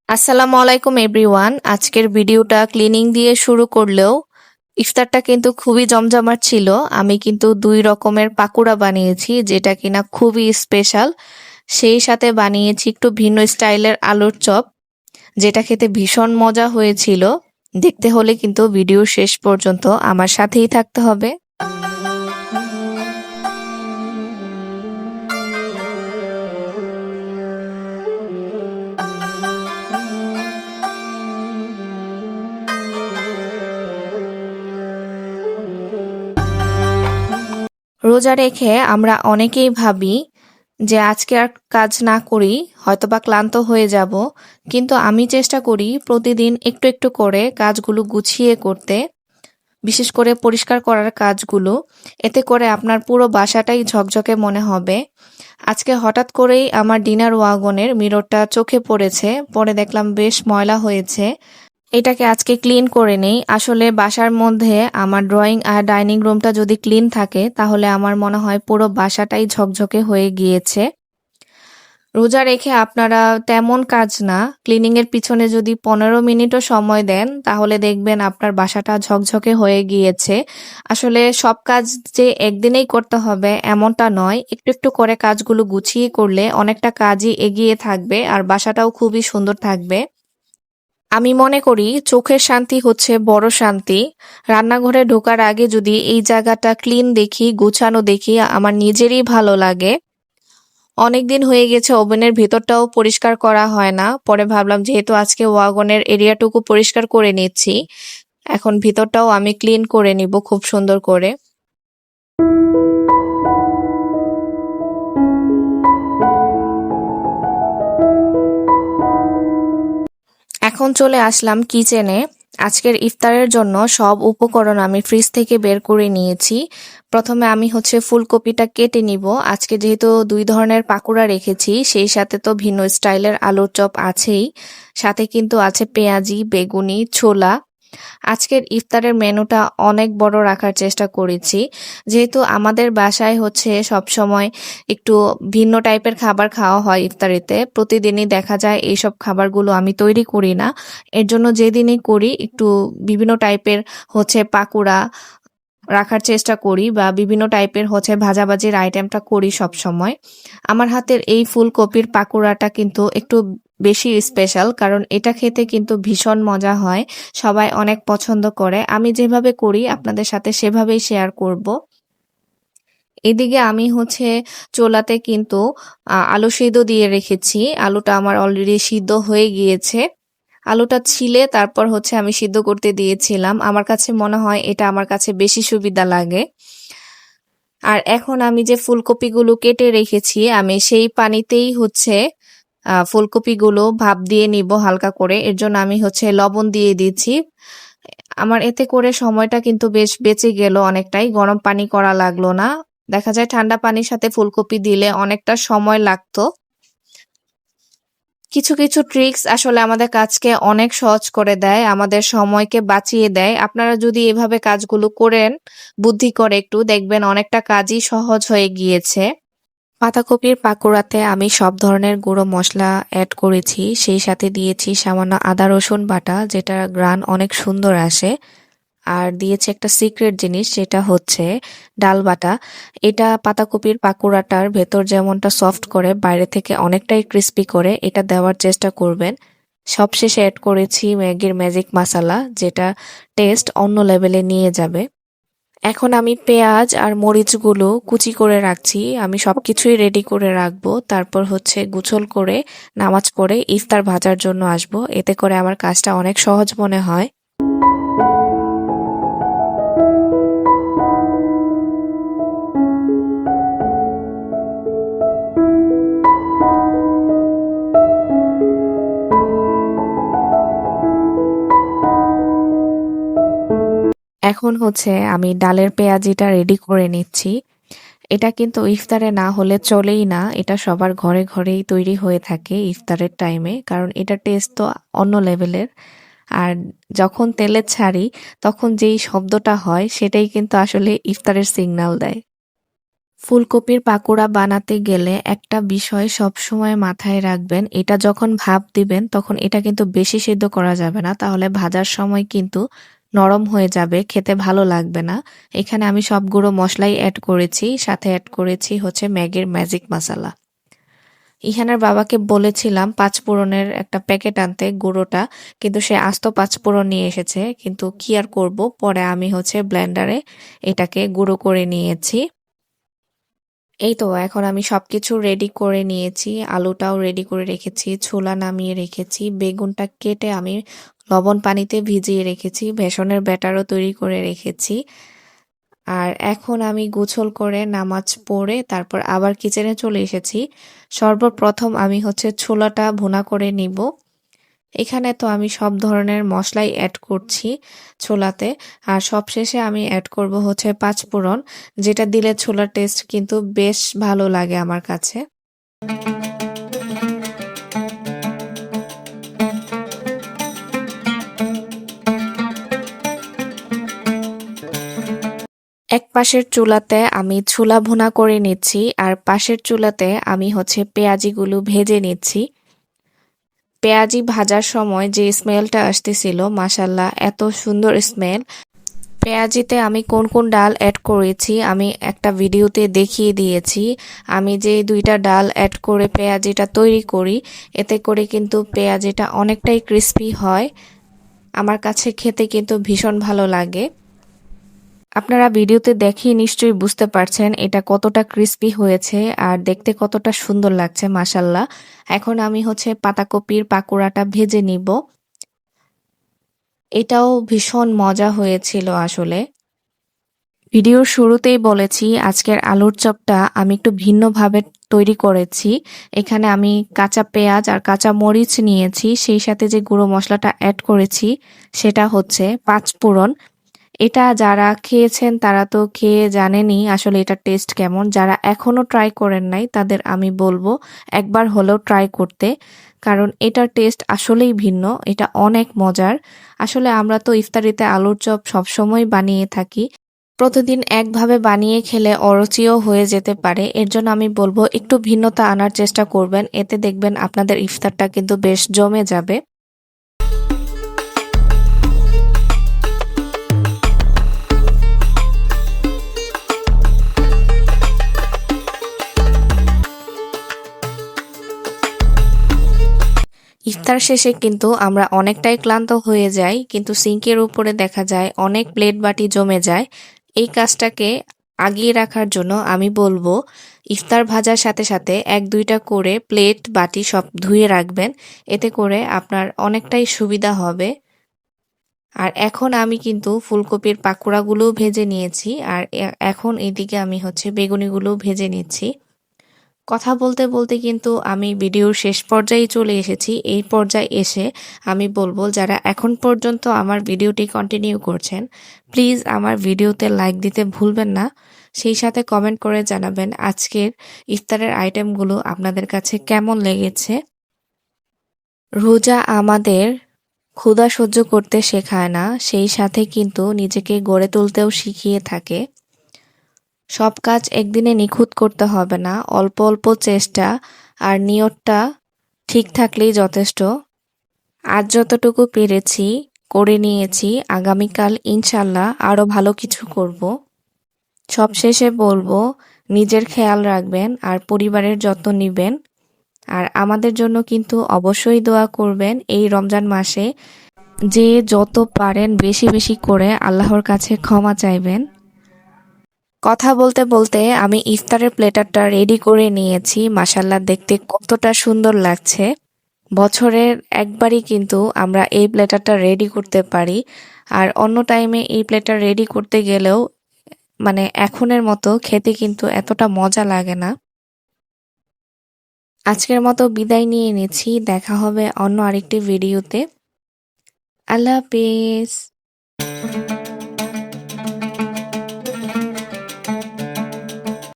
আসসালামু আলাইকুম এভরিওয়ান। আজকের ভিডিওটা ক্লিনিং দিয়ে শুরু করলেও ইফতারটা কিন্তু খুবই জমজমাট ছিল। আমি কিন্তু 2 রকমের পাকুড়া বানিয়েছি যেটা কিনা খুবই স্পেশাল। সেই সাথে বানিয়েছি একটু ভিন্ন স্টাইলের আলুর চপ যেটা খেতে ভীষণ মজা হয়েছিল। দেখতে হলে কিন্তু ভিডিও শেষ পর্যন্ত আমার সাথেই থাকতে হবে। রোজা রেখে আমরা অনেকেই ভাবি যে আজকে আর কাজ না করি হয়তোবা ক্লান্ত হয়ে যাব, কিন্তু আমি চেষ্টা করি প্রতিদিন একটু একটু করে কাজগুলো গুছিয়ে করতে, বিশেষ করে পরিষ্কার করার কাজগুলো। এতে করে আপনার পুরো বাসাটাই ঝকঝকে মনে হবে। আজকে হঠাৎ করেই আমার ডিনার ওয়াগনের মিররটা চোখে পড়েছে, পরে দেখলাম বেশ ময়লা হয়েছে। এটাকে আজকে ক্লিন করে নেই। আসলে বাসার মধ্যে আমার ড্রয়িং আর ডাইনিং রুমটা যদি ক্লিন থাকে তাহলে আমার মনে হয় পুরো বাসাটাই ঝকঝকে হয়ে গিয়েছে। রোজা রেখে আপনারা তেমন কাজ না, ক্লিনিং এর পিছনে যদি 15 মিনিটও সময় দেন তাহলে দেখবেন আপনার বাসাটা ঝকঝকে হয়ে গিয়েছে। আসলে সব কাজ যে একদিনেই করতে হবে এমনটা নয়, একটু একটু করে কাজগুলো গুছিয়ে করলে অনেকটা কাজই এগিয়ে থাকবে আর বাসাটাও খুবই সুন্দর থাকবে। আমি মনে করি চোখের শান্তি হচ্ছে বড় শান্তি। রান্নাঘরে ঢোকার আগে যদি এই জায়গাটা ক্লিন দেখি, গুছানো দেখি, আমার নিজেরই ভালো লাগে। অনেকদিন হয়ে গেছে ওভেনের ভেতরটাও পরিষ্কার করা হয় না। পরে ভাবলাম যেহেতু আজকে ওয়াগনের এরিয়াটুকু পরিষ্কার করে নিচ্ছি, এখন ভিতরটাও আমি ক্লিন করে নিব খুব সুন্দর করে। এখন চলে আসলাম কিচেনে। আজকের ইফতারের জন্য সব উপকরণ আমি ফ্রিজ থেকে বের করে নিয়েছি। প্রথমে আমি হচ্ছে ফুলকপিটা কেটে নিব। আজকে যেহেতু 2 ধরনের পাকুড়া রেখেছি, সেই সাথে তো ভিন্ন স্টাইলের আলুর চপ আছেই। সাথে কিন্তু আছে পেঁয়াজি, বেগুনি, ছোলা। আজকের ইফতারের মেনুটা অনেক বড় রাখার চেষ্টা করেছি, যেহেতু আমাদের বাসায় হচ্ছে সব সময় একটু ভিন্ন টাইপের খাবার খাওয়া হয় ইফতারিতে। প্রতিদিনই দেখা যায় এইসব খাবারগুলো আমি তৈরি করি না। এর জন্য যেদিনই করি একটু বিভিন্ন টাইপের হচ্ছে পাকুড়া রাখার চেষ্টা করি বা বিভিন্ন টাইপের হচ্ছে ভাজাভাজির আইটেমটা করি সব সময়। আমার হাতের এই ফুলকপির পাকুড়াটা কিন্তু একটু বেশি স্পেশাল, কারণ এটা খেতে কিন্তু ভীষণ মজা হয়। সবাই অনেক পছন্দ করে। আমি যেভাবে করি আপনাদের সাথে সেভাবেই শেয়ার করব। এদিকে আমি হচ্ছে চুলাতে কিন্তু আলু সিদ্ধ দিয়ে রেখেছি। আলুটা আমার অলরেডি সিদ্ধ হয়ে গিয়েছে। আলুটা ছিলে তারপর হচ্ছে আমি সিদ্ধ করতে দিয়েছিলাম। আমার কাছে মনে হয় এটা আমার কাছে বেশি সুবিধা লাগে। আর এখন আমি যে ফুলকপিগুলো কেটে রেখেছি আমি সেই পানিতেই হচ্ছে ফুলকপিগুলো ভাপ দিয়ে নিব হালকা করে। এর জন্য আমি হচ্ছে লবণ দিয়ে দিচ্ছি। আমার এতে করে সময়টা কিন্তু বেশ বেঁচে গেল অনেকটাই। গরম পানি করা লাগলো না। দেখা যায় ঠান্ডা পানির সাথে ফুলকপি দিলে অনেকটা সময় লাগতো। কিছু কিছু ট্রিক্স আসলে আমাদের কাজকে অনেক সহজ করে দেয়, আমাদের সময়কে বাঁচিয়ে দেয়। আপনারা যদি এভাবে কাজগুলো করেন বুদ্ধি করে একটু, দেখবেন অনেকটা কাজই সহজ হয়ে গিয়েছে। পাতাকপির পাকোড়াতে আমি সব ধরনের গুঁড়ো মশলা অ্যাড করেছি, সেই সাথে দিয়েছি সামান্য আদা রসুন বাটা, যেটা গ্রান অনেক সুন্দর আসে। আর দিয়েছি একটা সিক্রেট জিনিস, যেটা হচ্ছে ডাল বাটা। এটা পাতাকপির পাকোড়াটার ভেতর যেমনটা সফট করে, বাইরে থেকে অনেকটাই ক্রিস্পি করে। এটা দেওয়ার চেষ্টা করবেন। সবশেষে অ্যাড করেছি ম্যাগির ম্যাজিক মশলা, যেটা টেস্ট অন্য লেভেলে নিয়ে যাবে। এখন আমি পেঁয়াজ আর মরিচগুলো কুচি করে রাখছি। আমি সবকিছুই রেডি করে রাখবো, তারপর হচ্ছে গোসল করে নামাজ পড়ে ইফতার ভাজার জন্য আসবো। এতে করে আমার কাজটা অনেক সহজ মনে হয়। এখন হচ্ছে আমি ডালের পেঁয়াজিটা রেডি করে নিচ্ছি। এটা কিন্তু ইফতারে না হলে চলেই না। এটা সবার ঘরে ঘরেই তৈরি হয়ে থাকে ইফতারের টাইমে, কারণ এটা টেস্ট তো অন্য লেভেলের। আর যখন তেলে ছাড়ি তখন যেই শব্দটা হয় সেটাই কিন্তু আসলে ইফতারের সিগন্যাল দেয়। ফুলকপির পাকোড়া বানাতে গেলে একটা বিষয় সবসময় মাথায় রাখবেন, এটা যখন ভাপ দিবেন তখন এটা কিন্তু বেশি সিদ্ধ করা যাবে না, তাহলে ভাজার সময় কিন্তু নরম হয়ে যাবে, খেতে ভালো লাগবে না। এখানে আমি সব গুঁড়ো মশলাই অ্যাড করেছি, সাথে অ্যাড করেছি হচ্ছে ম্যাগির ম্যাজিক মশলা। ইহানের বাবাকে বলেছিলাম পাঁচফোড়নের একটা প্যাকেট আনতে গুঁড়োটা, কিন্তু সে আস্ত পাঁচফোড়ন নিয়ে এসেছে, কিন্তু কি আর করব, পরে আমি হচ্ছে ব্লেন্ডারে এটাকে গুঁড়ো করে নিয়েছি। এই তো এখন আমি সবকিছু রেডি করে নিয়েছি, আলুটাও রেডি করে রেখেছি, ছোলা নামিয়ে রেখেছি, বেগুনটা কেটে আমি লবণ পানিতে ভিজিয়ে রেখেছি, বেসনের ব্যাটারও তৈরি করে রেখেছি। আর এখন আমি গোসল করে নামাজ পড়ে তারপর আবার কিচেনে চলে এসেছি। সর্বপ্রথম আমি হচ্ছে ছোলাটা ভুনা করে নিব। এখানে তো আমি সব ধরনের মশলাই অ্যাড করছি ছোলাতে, আর সবশেষে আমি অ্যাড করব হচ্ছে পাঁচফোড়ন, যেটা দিলে ছোলার টেস্ট কিন্তু বেশ ভালো লাগে আমার কাছে। এক পাশের চুলাতে আমি ছোলা ভুনা করে নিচ্ছি, আর পাশের চুলাতে আমি হচ্ছে পেঁয়াজিগুলো ভেজে নিচ্ছি। পেঁয়াজি ভাজার সময় যে স্মেলটা আসতেছিল, মাশাল্লাহ এত সুন্দর স্মেল। পেঁয়াজিতে আমি কোন কোন ডাল অ্যাড করেছি আমি একটা ভিডিওতে দেখিয়ে দিয়েছি। আমি যে দুইটা ডাল অ্যাড করে পেঁয়াজিটা তৈরি করি, এতে করে কিন্তু পেঁয়াজিটা অনেকটাই ক্রিস্পি হয়, আমার কাছে খেতে কিন্তু ভীষণ ভালো লাগে। আপনারা ভিডিওতে দেখেই নিশ্চয়ই বুঝতে পারছেন এটা কতটা ক্রিস্পি হয়েছে আর দেখতে কতটা সুন্দর লাগছে, মাশাল্লাহ। এখন আমি হচ্ছে পাতাকপির পাকোড়াটা ভেজে নিব। এটাও ভীষণ মজা হয়েছিল আসলে। ভিডিওর শুরুতেই বলেছি আজকের আলুর চপটা আমি একটু ভিন্নভাবে তৈরি করেছি। এখানে আমি কাঁচা পেঁয়াজ আর কাঁচা মরিচ নিয়েছি, সেই সাথে যে গুঁড়ো মশলাটা অ্যাড করেছি সেটা হচ্ছে পাঁচফোড়ন। এটা যারা খেয়েছেন তারা তো খেয়ে জানেনই আসলে এটা টেস্ট কেমন। যারা এখনো ট্রাই করেন নাই তাদের আমি বলবো একবার হলেও ট্রাই করতে, কারণ এটার টেস্ট আসলেই ভিন্ন, এটা অনেক মজার। আসলে আমরা তো ইফতারিতে আলুর চপ সবসময় বানিয়ে থাকি, প্রতিদিন একভাবে বানিয়ে খেলে অরুচিও হয়ে যেতে পারে। এর জন্য আমি বলবো একটু ভিন্নতা আনার চেষ্টা করবেন, এতে দেখবেন আপনাদের ইফতারটা কিন্তু বেশ জমে যাবে। ইফতার শেষে কিন্তু আমরা অনেকটাই ক্লান্ত হয়ে যাই, কিন্তু সিঙ্কের উপরে দেখা যায় অনেক প্লেট বাটি জমে যায়। এই কাজটাকে আগিয়ে রাখার জন্য আমি বলবো ইফতার ভাজার সাথে সাথে এক দুইটা করে প্লেট বাটি সব ধুয়ে রাখবেন, এতে করে আপনার অনেকটাই সুবিধা হবে। আর এখন আমি কিন্তু ফুলকপির পাকোড়াগুলোও ভেজে নিয়েছি, আর এখন এদিকে আমি হচ্ছে বেগুনিগুলোও ভেজে নিচ্ছি। কথা বলতে বলতে কিন্তু আমি ভিডিওর শেষ পর্যায়ে চলে এসেছি। এই পর্যায়ে এসে আমি বলবো যারা এখন পর্যন্ত আমার ভিডিওটি কন্টিনিউ করছেন, প্লিজ আমার ভিডিওতে লাইক দিতে ভুলবেন না। সেই সাথে কমেন্ট করে জানাবেন আজকের ইফতারের আইটেমগুলো আপনাদের কাছে কেমন লেগেছে। রোজা আমাদের ক্ষুধা সহ্য করতে শেখায় না, সেই সাথে কিন্তু নিজেকে গড়ে তুলতেও শিখিয়ে থাকে। সব কাজ একদিনে নিখুঁত করতে হবে না, অল্প অল্প চেষ্টা আর নিয়তটা ঠিক থাকলেই যথেষ্ট। আজ যতটুকু পেরেছি করে নিয়েছি, আগামীকাল ইনশাল্লাহ আরো ভালো কিছু করব। সবশেষে বলবো নিজের খেয়াল রাখবেন আর পরিবারের যত্ন নিবেন, আর আমাদের জন্য কিন্তু অবশ্যই দোয়া করবেন এই রমজান মাসে। যে যত পারেন বেশি বেশি করে আল্লাহর কাছে ক্ষমা চাইবেন। কথা বলতে বলতে আমি ইফতারের প্লেটারটা রেডি করে নিয়েছি, মাশাল্লাহ দেখতে কতটা সুন্দর লাগছে। বছরের একবারই কিন্তু আমরা এই প্লেটারটা রেডি করতে পারি, আর অন্য টাইমে এই প্লেটার রেডি করতে গেলেও মানে এখনের মতো খেতে কিন্তু এতটা মজা লাগে না। আজকের মতো বিদায় নিয়ে নিচ্ছি, দেখা হবে অন্য আরেকটি ভিডিওতে। আল্লাহ হাফেজ।